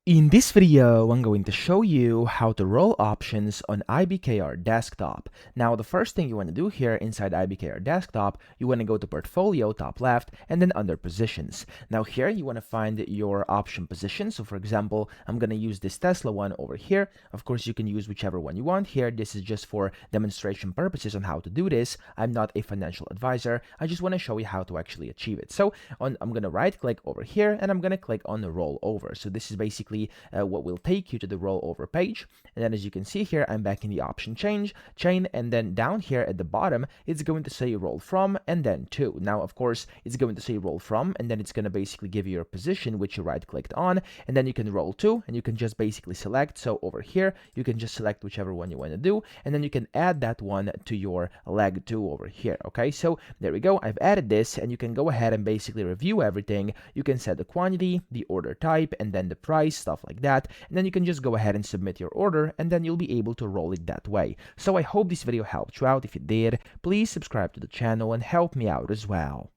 In this video, I'm going to show you how to roll options on IBKR Desktop. Now, the first thing you want to do here inside IBKR Desktop, you want to go to Portfolio, top left, and then under Positions. Now here, you want to find your option position. So for example, I'm going to use this Tesla one over here. Of course, you can use whichever one you want here. This is just for demonstration purposes on how to do this. I'm not a financial advisor. I just want to show you how to actually achieve it. So I'm going to right click over here and I'm going to click on the roll over. So this is basically what will take you to the rollover page. And then as you can see here, I'm back in the option chain, and then down here at the bottom, it's going to say roll from and then to. Now, of course, it's going to say roll from, and then it's going to basically give you your position, which you right clicked on, and then you can roll to, and you can just basically select. So over here, you can just select whichever one you want to do, and then you can add that one to your leg 2 over here. Okay, so there we go. I've added this, and you can go ahead and basically review everything. You can set the quantity, the order type, and then the price, stuff like that, and then you can just go ahead and submit your order, and then you'll be able to roll it that way. So I hope this video helped you out. If it did, please subscribe to the channel and help me out as well.